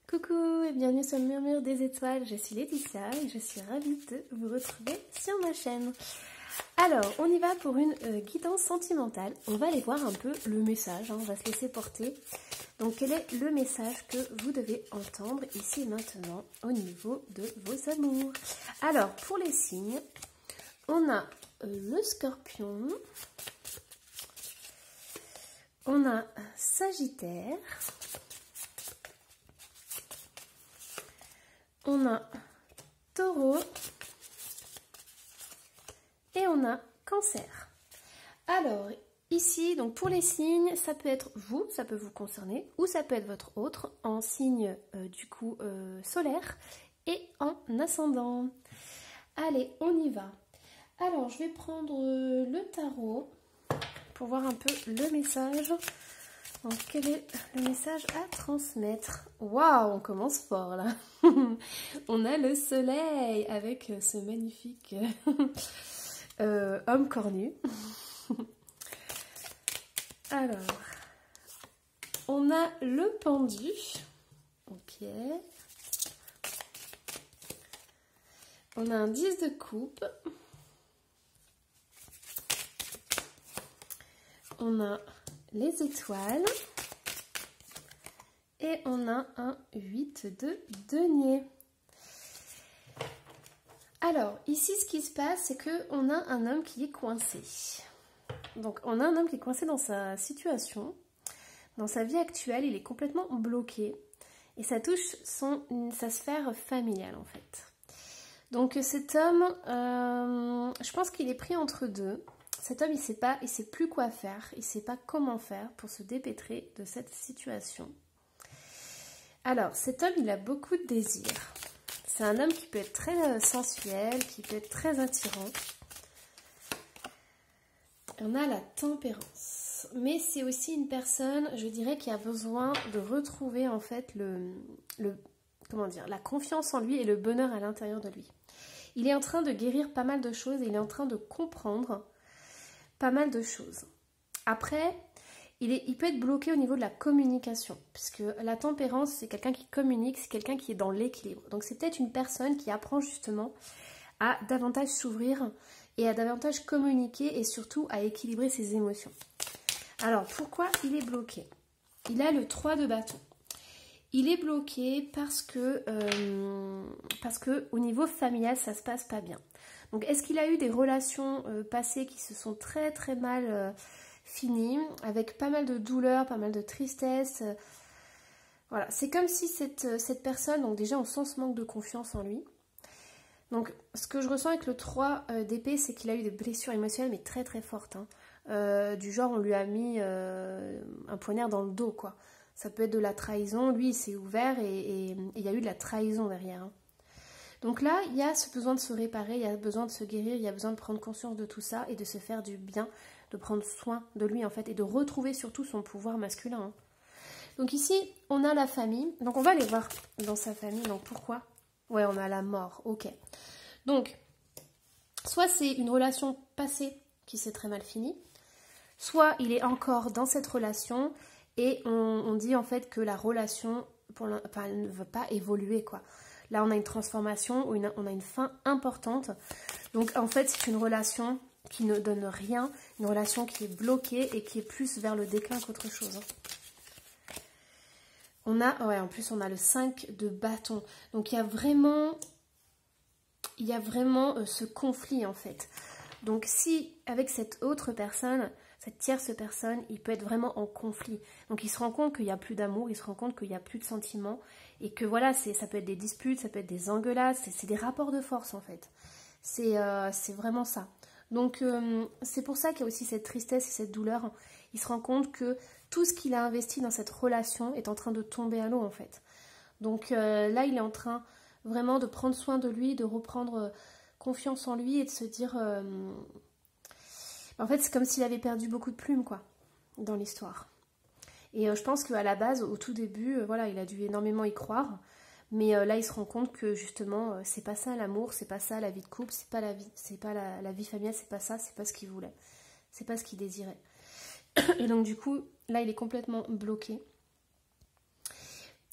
Coucou et bienvenue sur le Murmure des étoiles, je suis Laetitia et je suis ravie de vous retrouver sur ma chaîne. Alors, on y va pour une guidance sentimentale. On va aller voir un peu le message, on va se laisser porter. Donc, quel est le message que vous devez entendre ici et maintenant au niveau de vos amours? Alors, pour les signes, on a le Scorpion, on a Sagittaire, on a Taureau et on a Cancer. Alors ici, donc pour les signes, ça peut être vous, ça peut vous concerner, ou ça peut être votre autre en signe solaire et en ascendant. Allez, on y va. Alors je vais prendre le tarot pour voir un peu le message. Donc, quel est le message à transmettre? Waouh, on commence fort là. On a le soleil avec ce magnifique homme cornu. Alors, on a le pendu. Ok. On a un 10 de coupe. On a les étoiles et on a un 8 de denier. Alors ici ce qui se passe, c'est que on a un homme qui est coincé. Donc on a un homme qui est coincé dans sa situation, dans sa vie actuelle, il est complètement bloqué et ça touche sa sphère familiale en fait. Donc cet homme, je pense qu'il est pris entre deux. Cet homme, il sait plus quoi faire, il ne sait pas comment faire pour se dépêtrer de cette situation. Alors, cet homme, il a beaucoup de désirs. C'est un homme qui peut être très sensuel, qui peut être très attirant. On a la tempérance. Mais c'est aussi une personne, je dirais, qui a besoin de retrouver en fait la confiance en lui et le bonheur à l'intérieur de lui. Il est en train de guérir pas mal de choses et il est en train de comprendre pas mal de choses. Après, il peut être bloqué au niveau de la communication, puisque la tempérance, c'est quelqu'un qui communique, c'est quelqu'un qui est dans l'équilibre. Donc c'est peut-être une personne qui apprend justement à davantage s'ouvrir et à davantage communiquer et surtout à équilibrer ses émotions. Alors, pourquoi il est bloqué? Il a le 3 de bâton. Il est bloqué parce que au niveau familial, ça se passe pas bien. Donc, est-ce qu'il a eu des relations passées qui se sont très très mal finies, avec pas mal de douleur, pas mal de tristesse voilà, c'est comme si cette personne, donc déjà on sent ce manque de confiance en lui. Donc, ce que je ressens avec le 3 d'épée, c'est qu'il a eu des blessures émotionnelles, mais très très fortes. Hein. Du genre, on lui a mis un poignard dans le dos, quoi. Ça peut être de la trahison. Lui, il s'est ouvert et il y a eu de la trahison derrière. Hein. Donc là, il y a ce besoin de se réparer, il y a besoin de se guérir, il y a besoin de prendre conscience de tout ça et de se faire du bien, de prendre soin de lui en fait et de retrouver surtout son pouvoir masculin. Hein. Donc ici, on a la famille. Donc on va aller voir dans sa famille. Donc pourquoi? Ouais, on a la mort. Ok. Donc, soit c'est une relation passée qui s'est très mal finie, soit il est encore dans cette relation et on dit en fait que la relation elle ne veut pas évoluer quoi. Là, on a une transformation, on a une fin importante. Donc, en fait, c'est une relation qui ne donne rien, une relation qui est bloquée et qui est plus vers le déclin qu'autre chose. En plus, on a le 5 de bâton. Donc, il y a vraiment ce conflit, en fait. Donc, si, avec cette autre personne, cette tierce personne, il peut être vraiment en conflit. Donc, il se rend compte qu'il n'y a plus d'amour, il se rend compte qu'il n'y a plus de sentiments. Et que voilà, ça peut être des disputes, ça peut être des engueulades, c'est des rapports de force en fait. C'est vraiment ça. Donc c'est pour ça qu'il y a aussi cette tristesse et cette douleur. Il se rend compte que tout ce qu'il a investi dans cette relation est en train de tomber à l'eau en fait. Donc là, il est en train vraiment de prendre soin de lui, de reprendre confiance en lui et de se dire... En fait, c'est comme s'il avait perdu beaucoup de plumes quoi, dans l'histoire. Et je pense qu'à la base, au tout début, voilà, il a dû énormément y croire. Mais là, il se rend compte que justement, c'est pas ça l'amour, c'est pas ça la vie de couple, c'est pas la vie familiale, c'est pas ça, c'est pas ce qu'il voulait. C'est pas ce qu'il désirait. Et donc du coup, là, il est complètement bloqué.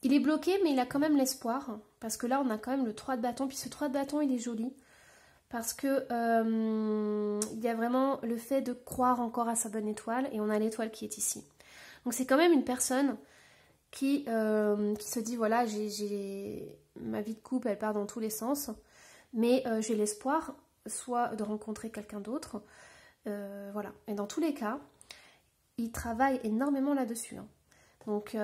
Il est bloqué, mais il a quand même l'espoir. Parce que là, on a quand même le 3 de bâton. Puis ce 3 de bâton, il est joli. Parce que il y a vraiment le fait de croire encore à sa bonne étoile. Et on a l'étoile qui est ici. Donc c'est quand même une personne qui se dit, voilà, ma vie de couple, elle part dans tous les sens. Mais j'ai l'espoir, soit de rencontrer quelqu'un d'autre. Voilà. Et dans tous les cas, il travaille énormément là-dessus. Hein. Donc,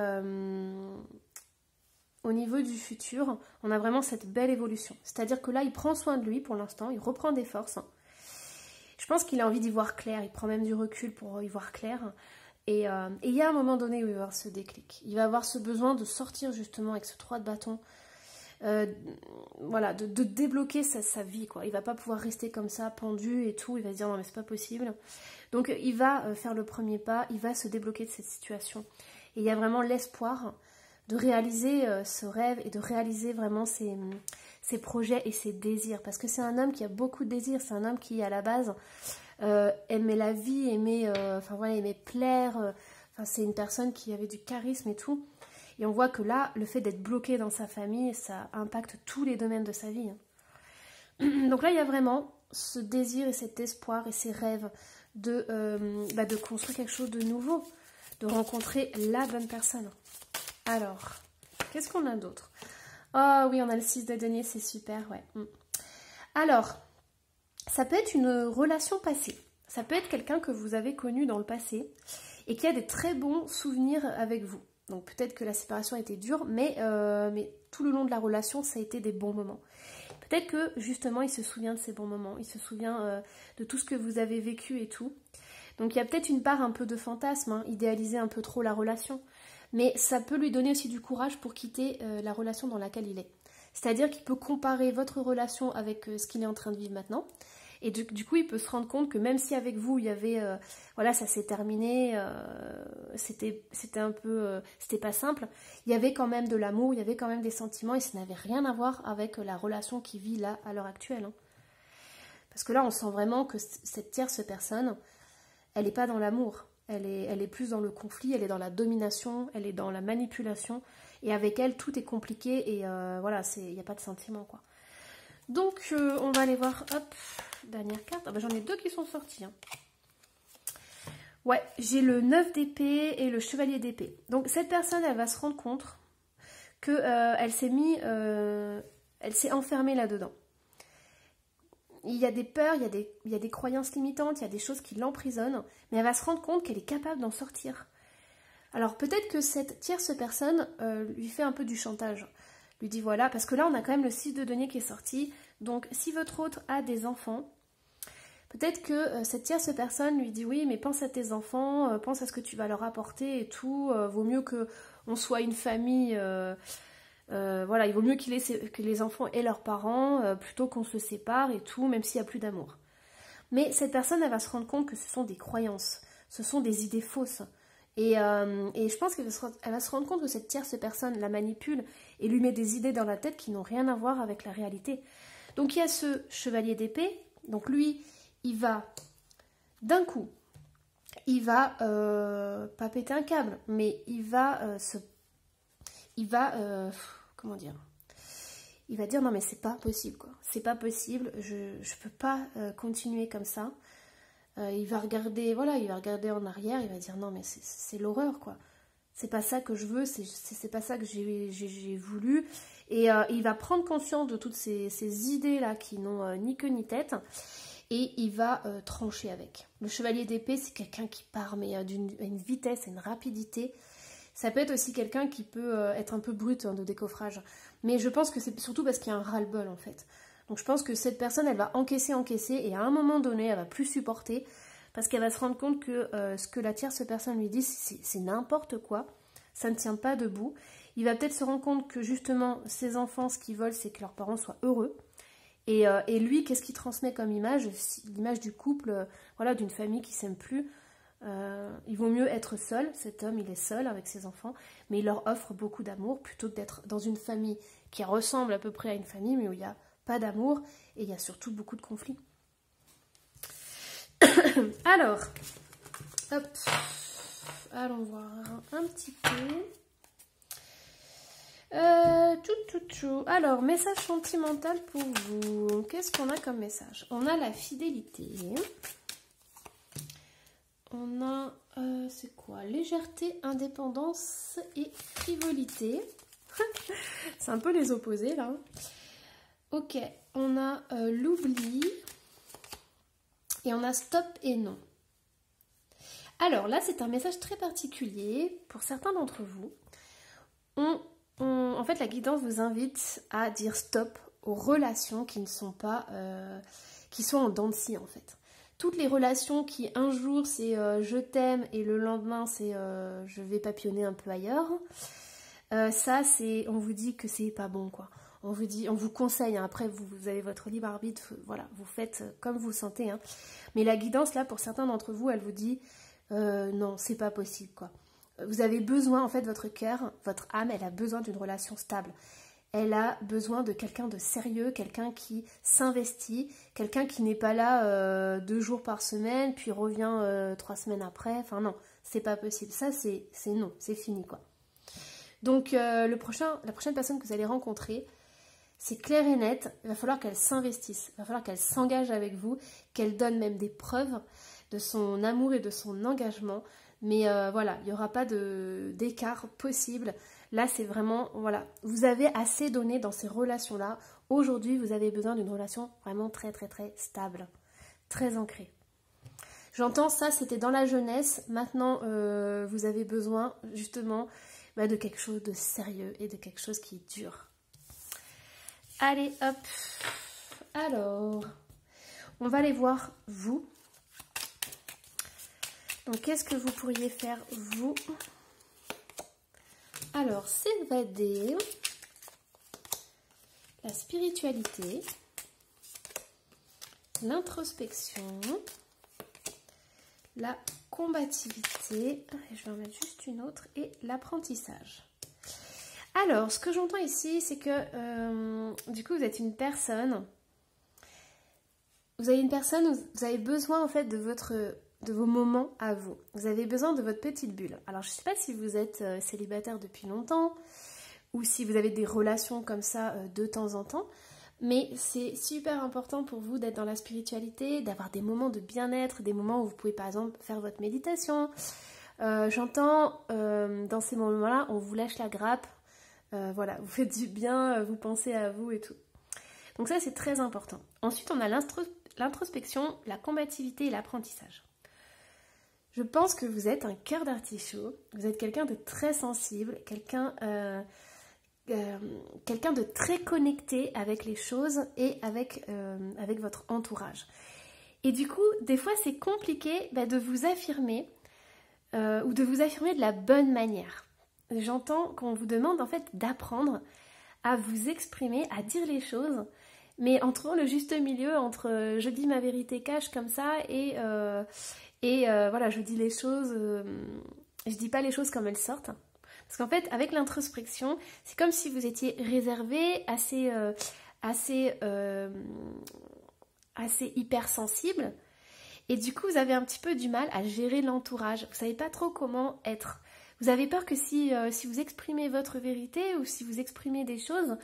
au niveau du futur, on a vraiment cette belle évolution. C'est-à-dire que là, il prend soin de lui pour l'instant, il reprend des forces. Je pense qu'il a envie d'y voir clair, il prend même du recul pour y voir clair. Et il y a un moment donné où il va avoir ce déclic. Il va avoir ce besoin de sortir justement avec ce 3 de bâton. Voilà, de débloquer sa vie, quoi. Il va pas pouvoir rester comme ça, pendu et tout. Il va se dire non mais c'est pas possible. Donc il va faire le premier pas, il va se débloquer de cette situation. Et il y a vraiment l'espoir de réaliser ce rêve et de réaliser vraiment ses projets et ses désirs. Parce que c'est un homme qui a beaucoup de désirs, c'est un homme qui à la base aimait la vie, aimait plaire. C'est une personne qui avait du charisme et tout. Et on voit que là, le fait d'être bloqué dans sa famille, ça impacte tous les domaines de sa vie. Donc là, il y a vraiment ce désir et cet espoir et ces rêves de construire quelque chose de nouveau, de rencontrer la bonne personne. Alors, qu'est-ce qu'on a d'autre? Oh oui, on a le 6 de denier, c'est super, ouais. Alors, ça peut être une relation passée. Ça peut être quelqu'un que vous avez connu dans le passé et qui a des très bons souvenirs avec vous. Donc peut-être que la séparation a été dure, mais tout le long de la relation, ça a été des bons moments. Peut-être que justement, il se souvient de ces bons moments, il se souvient de tout ce que vous avez vécu et tout. Donc il y a peut-être une part un peu de fantasme, hein, idéaliser un peu trop la relation. Mais ça peut lui donner aussi du courage pour quitter la relation dans laquelle il est. C'est-à-dire qu'il peut comparer votre relation avec ce qu'il est en train de vivre maintenant. Et du coup, il peut se rendre compte que même si avec vous, il y avait, voilà, ça s'est terminé, c'était un peu, c'était pas simple, il y avait quand même de l'amour, il y avait quand même des sentiments, et ça n'avait rien à voir avec la relation qu'il vit là, à l'heure actuelle. Hein. Parce que là, on sent vraiment que cette tierce personne, elle n'est pas dans l'amour, elle est plus dans le conflit, elle est dans la domination, elle est dans la manipulation, et avec elle, tout est compliqué, et voilà, il n'y a pas de sentiment, quoi. Donc, on va aller voir, hop, dernière carte. Ah bah, j'en ai 2 qui sont sortis. Hein. Ouais, j'ai le 9 d'épée et le chevalier d'épée. Donc, cette personne, elle va se rendre compte qu'elle elle s'est enfermée là-dedans. Il y a des peurs, il y a des croyances limitantes, il y a des choses qui l'emprisonnent, mais elle va se rendre compte qu'elle est capable d'en sortir. Alors, peut-être que cette tierce personne lui fait un peu du chantage. Lui dit voilà, parce que là on a quand même le 6 de denier qui est sorti, donc si votre autre a des enfants, peut-être que cette tierce personne lui dit oui mais pense à tes enfants, pense à ce que tu vas leur apporter et tout, vaut mieux qu'on soit une famille, voilà, il vaut mieux que les enfants aient leurs parents plutôt qu'on se sépare et tout, même s'il n'y a plus d'amour. Mais cette personne elle va se rendre compte que ce sont des croyances, ce sont des idées fausses. Et je pense qu'elle va se rendre compte que cette tierce personne la manipule et lui met des idées dans la tête qui n'ont rien à voir avec la réalité. Donc il y a ce chevalier d'épée, donc lui, il va, d'un coup, il va, pas péter un câble, mais il va comment dire, il va dire non mais c'est pas possible quoi, c'est pas possible, je peux pas continuer comme ça. Il va regarder, voilà, il va regarder en arrière, il va dire non mais c'est l'horreur quoi. C'est pas ça que je veux, c'est pas ça que j'ai voulu. Et il va prendre conscience de toutes ces idées-là qui n'ont ni queue ni tête. Et il va trancher avec. Le chevalier d'épée, c'est quelqu'un qui part, mais à une vitesse et une rapidité. Ça peut être aussi quelqu'un qui peut être un peu brut de décoffrage. Mais je pense que c'est surtout parce qu'il y a un ras-le-bol en fait. Donc je pense que cette personne, elle va encaisser, et à un moment donné, elle va plus supporter parce qu'elle va se rendre compte que ce que la tierce personne lui dit, c'est n'importe quoi, ça ne tient pas debout. Il va peut-être se rendre compte que justement, ses enfants, ce qu'ils veulent, c'est que leurs parents soient heureux. Et lui, qu'est-ce qu'il transmet comme image? L'image du couple, voilà, d'une famille qui s'aime plus. Il vaut mieux être seul, cet homme, il est seul avec ses enfants, mais il leur offre beaucoup d'amour plutôt que d'être dans une famille qui ressemble à peu près à une famille, mais où il n'y a pas d'amour et il y a surtout beaucoup de conflits. Alors, hop, allons voir un petit peu. Chouchou. Alors, message sentimental pour vous. Qu'est-ce qu'on a comme message? On a la fidélité. On a, c'est quoi? Légèreté, indépendance et frivolité. C'est un peu les opposés là. Ok, on a l'oubli. Et on a stop et non. Alors là, c'est un message très particulier pour certains d'entre vous. En fait, la guidance vous invite à dire stop aux relations qui ne sont pas, qui sont en dents de scie en fait. Toutes les relations qui un jour c'est je t'aime et le lendemain c'est je vais papillonner un peu ailleurs. Ça c'est, on vous dit que c'est pas bon quoi. On vous dit, on vous conseille. Hein, après vous avez votre libre arbitre. Voilà, vous faites comme vous le sentez. Hein. Mais la guidance là pour certains d'entre vous, elle vous dit non, c'est pas possible quoi. Vous avez besoin, en fait, votre cœur, votre âme, elle a besoin d'une relation stable. Elle a besoin de quelqu'un de sérieux, quelqu'un qui s'investit, quelqu'un qui n'est pas là 2 jours par semaine, puis revient 3 semaines après. Enfin non, c'est pas possible. Ça, c'est non, c'est fini quoi. Donc la prochaine personne que vous allez rencontrer, c'est clair et net, il va falloir qu'elle s'investisse, il va falloir qu'elle s'engage avec vous, qu'elle donne même des preuves de son amour et de son engagement. Mais voilà, il n'y aura pas d'écart possible. Là, c'est vraiment, voilà, vous avez assez donné dans ces relations-là. Aujourd'hui, vous avez besoin d'une relation vraiment très, très, très stable, très ancrée. J'entends ça, c'était dans la jeunesse. Maintenant, vous avez besoin, justement, de quelque chose de sérieux et de quelque chose qui dure. Allez, hop. Alors, on va aller voir vous. Donc, qu'est-ce que vous pourriez faire, vous? Alors, s'évader, la spiritualité, l'introspection, la combativité, je vais en mettre juste une autre, et l'apprentissage. Alors, ce que j'entends ici, c'est que, du coup, vous êtes une personne, où vous avez besoin, en fait, de vos moments à vous. Vous avez besoin de votre petite bulle. Alors, je ne sais pas si vous êtes célibataire depuis longtemps ou si vous avez des relations comme ça de temps en temps, mais c'est super important pour vous d'être dans la spiritualité, d'avoir des moments de bien-être, des moments où vous pouvez par exemple faire votre méditation. J'entends dans ces moments-là, on vous lâche la grappe, voilà, vous faites du bien, vous pensez à vous et tout. Donc ça, c'est très important. Ensuite, on a l'introspection, la combativité et l'apprentissage. Je pense que vous êtes un cœur d'artichaut, vous êtes quelqu'un de très sensible, quelqu'un de très connecté avec les choses et avec votre entourage. Et du coup, des fois, c'est compliqué de vous affirmer ou de vous affirmer de la bonne manière. J'entends qu'on vous demande en fait d'apprendre à vous exprimer, à dire les choses, mais en trouvant le juste milieu entre je dis ma vérité cash comme ça et voilà, je dis les choses, je dis pas les choses comme elles sortent. Parce qu'en fait, avec l'introspection, c'est comme si vous étiez réservé, assez hypersensible. Et du coup, vous avez un petit peu du mal à gérer l'entourage. Vous savez pas trop comment être. Vous avez peur que si vous exprimez votre vérité ou si vous exprimez des choses,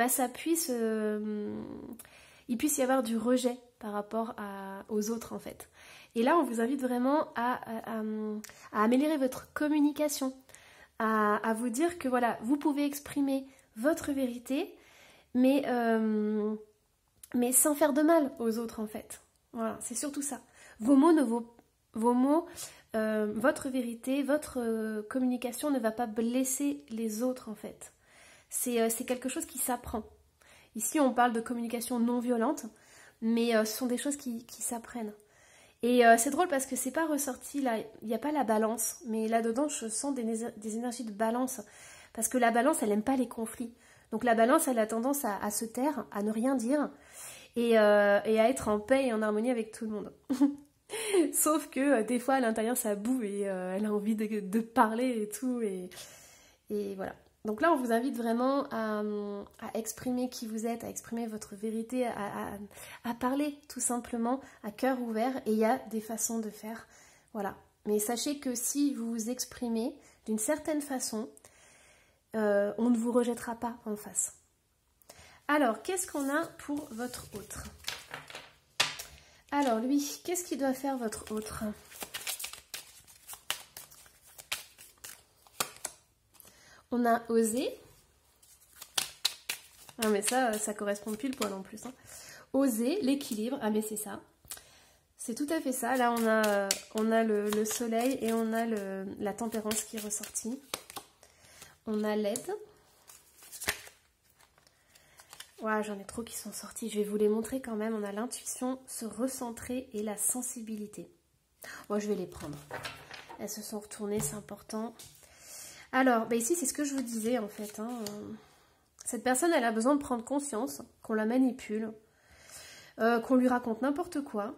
ça puisse, il puisse y avoir du rejet par rapport aux autres en fait. Et là, on vous invite vraiment à améliorer votre communication, à vous dire que voilà, vous pouvez exprimer votre vérité, mais sans faire de mal aux autres en fait. Voilà, c'est surtout ça. Vos mots, votre vérité, votre communication ne va pas blesser les autres en fait. C'est quelque chose qui s'apprend. Ici, on parle de communication non violente, mais ce sont des choses qui s'apprennent. Et c'est drôle parce que c'est pas ressorti là, il n'y a pas la balance, mais là-dedans je sens des énergies de balance, parce que la balance elle n'aime pas les conflits. Donc la balance elle a tendance à se taire, à ne rien dire, et à être en paix et en harmonie avec tout le monde. Sauf que des fois à l'intérieur ça boue et elle a envie de parler et tout, et voilà. Donc là, on vous invite vraiment à exprimer qui vous êtes, à exprimer votre vérité, à parler tout simplement à cœur ouvert. Et il y a des façons de faire, voilà. Mais sachez que si vous vous exprimez d'une certaine façon, on ne vous rejettera pas en face. Alors, qu'est-ce qu'on a pour votre autre? Alors, lui, qu'est-ce qu'il doit faire, votre autre? On a osé. Ah, mais ça correspond pile poil en plus. Hein. Oser, l'équilibre. Ah, mais c'est ça. C'est tout à fait ça. Là, on a le soleil et on a la tempérance qui est ressortie. On a l'aide. Ouais, j'en ai trop qui sont sortis. Je vais vous les montrer quand même. On a l'intuition, se recentrer et la sensibilité. Moi, je vais les prendre. Elles se sont retournées, c'est important. Alors, bah ici, c'est ce que je vous disais en fait. Hein. Cette personne, elle a besoin de prendre conscience qu'on la manipule, qu'on lui raconte n'importe quoi.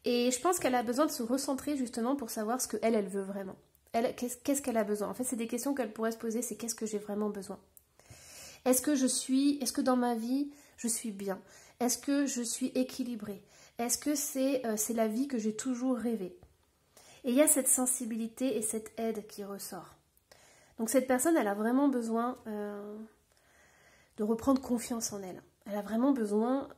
Et je pense qu'elle a besoin de se recentrer justement pour savoir ce qu'elle, elle veut vraiment. Qu'est-ce qu'elle a besoin? En fait, c'est des questions qu'elle pourrait se poser, c'est qu'est-ce que j'ai vraiment besoin? Est-ce que dans ma vie, je suis bien? Est-ce que je suis équilibrée? Est-ce que c'est la vie que j'ai toujours rêvé? Et il y a cette sensibilité et cette aide qui ressort. Donc cette personne, elle a vraiment besoin de reprendre confiance en elle. Elle a vraiment besoin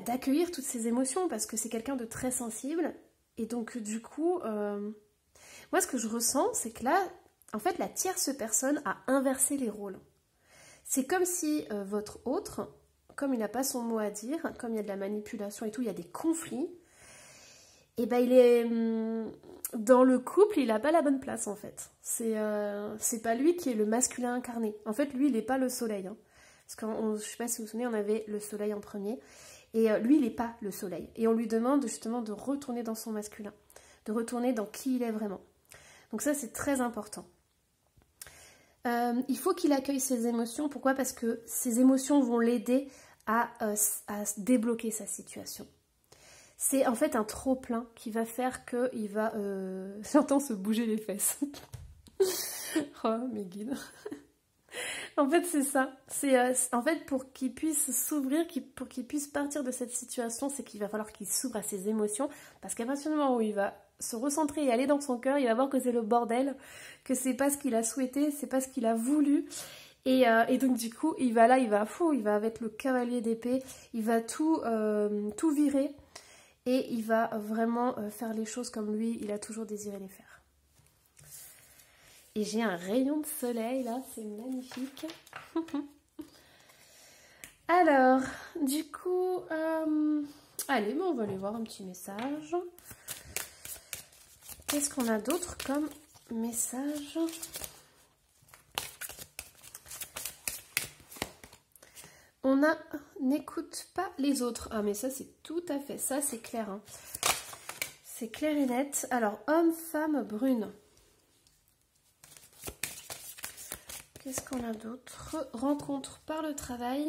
d'accueillir toutes ses émotions parce que c'est quelqu'un de très sensible. Et donc du coup, moi ce que je ressens, c'est que là, en fait, la tierce personne a inversé les rôles. C'est comme si votre autre, comme il n'a pas son mot à dire, comme il y a de la manipulation et tout, il y a des conflits, et ben il est dans le couple, il n'a pas la bonne place en fait. C'est pas lui qui est le masculin incarné. En fait, lui, il n'est pas le soleil. Hein. Parce que je ne sais pas si vous vous souvenez, on avait le soleil en premier. Et lui, il n'est pas le soleil. Et on lui demande justement de retourner dans son masculin. De retourner dans qui il est vraiment. Donc ça, c'est très important. Il faut qu'il accueille ses émotions. Pourquoi? Parce que ses émotions vont l'aider à débloquer sa situation. C'est en fait un trop-plein qui va faire qu'il va... J'entends se bouger les fesses. Oh, mes guides. En fait, c'est ça. En fait, pour qu'il puisse s'ouvrir, pour qu'il puisse partir de cette situation, c'est qu'il va falloir qu'il s'ouvre à ses émotions. Parce qu'à partir du moment où il va se recentrer et aller dans son cœur, il va voir que c'est le bordel, que c'est pas ce qu'il a souhaité, c'est pas ce qu'il a voulu. Et donc du coup, il va avec le cavalier d'épée, il va tout virer et il va vraiment faire les choses comme lui, il a toujours désiré les faire. Et j'ai un rayon de soleil là, c'est magnifique. Alors, du coup, allez, on va aller voir un petit message. Qu'est-ce qu'on a d'autre comme message? On a n'écoute pas les autres. Ah mais ça c'est tout à fait, ça c'est clair. Hein. C'est clair et net. Alors, homme, femme, brune. Qu'est-ce qu'on a d'autre? Rencontre par le travail.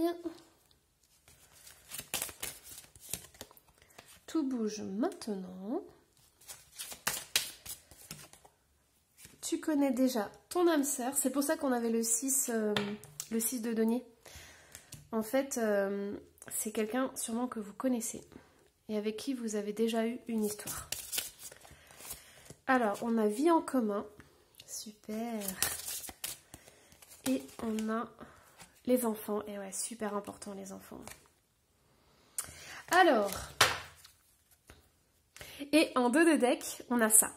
Tout bouge maintenant. Tu connais déjà ton âme sœur. C'est pour ça qu'on avait le 6 de denier. En fait, c'est quelqu'un sûrement que vous connaissez et avec qui vous avez déjà eu une histoire. Alors, on a vie en commun. Super. Et on a les enfants. Et ouais, super important les enfants. Alors, et en 2 de deck, on a ça.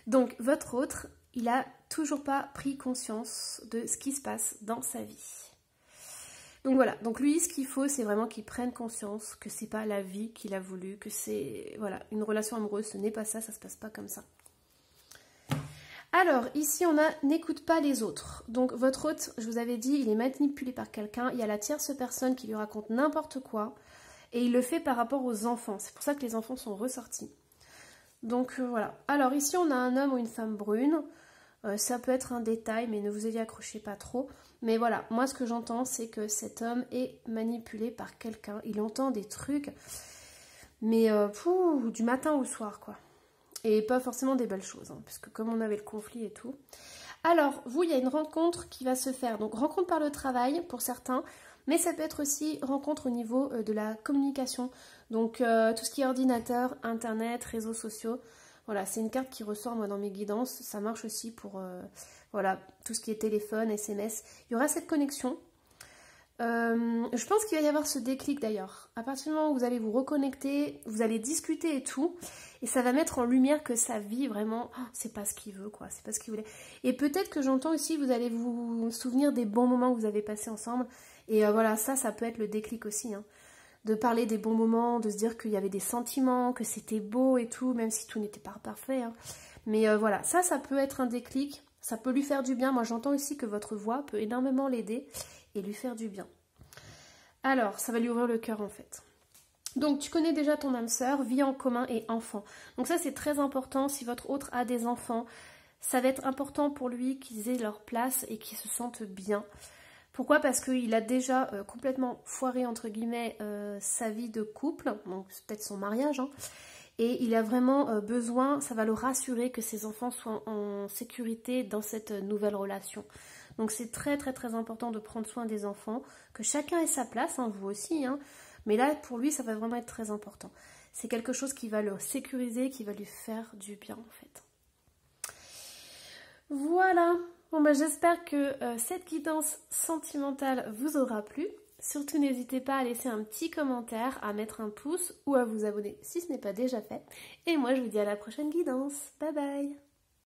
Donc, votre autre, il a toujours pas pris conscience de ce qui se passe dans sa vie. Donc voilà, donc lui, ce qu'il faut, c'est vraiment qu'il prenne conscience que c'est pas la vie qu'il a voulu, que c'est, voilà, une relation amoureuse, ce n'est pas ça, ça se passe pas comme ça. Alors, ici, on a n'écoute pas les autres. Donc, votre hôte, je vous avais dit, il est manipulé par quelqu'un. Il y a la tierce personne qui lui raconte n'importe quoi. Et il le fait par rapport aux enfants. C'est pour ça que les enfants sont ressortis. Donc, voilà. Alors, ici, on a un homme ou une femme brune. Ça peut être un détail, mais ne vous y accrochez pas trop. Mais voilà, moi, ce que j'entends, c'est que cet homme est manipulé par quelqu'un. Il entend des trucs, mais du matin au soir, quoi. Et pas forcément des belles choses, hein, puisque comme on avait le conflit et tout. Alors, vous, il y a une rencontre qui va se faire. Donc, rencontre par le travail, pour certains. Mais ça peut être aussi rencontre au niveau de la communication. Donc, tout ce qui est ordinateur, internet, réseaux sociaux. Voilà, c'est une carte qui ressort moi dans mes guidances. Ça marche aussi pour voilà, tout ce qui est téléphone, SMS. Il y aura cette connexion. Je pense qu'il va y avoir ce déclic d'ailleurs. À partir du moment où vous allez vous reconnecter, vous allez discuter et tout, et ça va mettre en lumière que sa vie vraiment, oh, c'est pas ce qu'il veut quoi, c'est pas ce qu'il voulait. Et peut-être que j'entends aussi, vous allez vous souvenir des bons moments que vous avez passés ensemble. Et voilà, ça peut être le déclic aussi. Hein. De parler des bons moments, de se dire qu'il y avait des sentiments, que c'était beau et tout, même si tout n'était pas parfait. Hein. Mais voilà, ça peut être un déclic, ça peut lui faire du bien. Moi j'entends aussi que votre voix peut énormément l'aider et lui faire du bien. Alors, ça va lui ouvrir le cœur en fait. Donc, tu connais déjà ton âme sœur, vie en commun et enfant. Donc ça, c'est très important. Si votre autre a des enfants, ça va être important pour lui qu'ils aient leur place et qu'ils se sentent bien. Pourquoi? Parce qu'il a déjà complètement foiré, entre guillemets, sa vie de couple, donc c'est peut-être son mariage, hein, et il a vraiment besoin, ça va le rassurer que ses enfants soient en sécurité dans cette nouvelle relation. Donc c'est très très très important de prendre soin des enfants, que chacun ait sa place, hein, vous aussi, hein, mais là pour lui ça va vraiment être très important. C'est quelque chose qui va le sécuriser, qui va lui faire du bien en fait. Voilà, bon bah j'espère que cette guidance sentimentale vous aura plu. Surtout n'hésitez pas à laisser un petit commentaire, à mettre un pouce ou à vous abonner si ce n'est pas déjà fait. Et moi je vous dis à la prochaine guidance. Bye bye.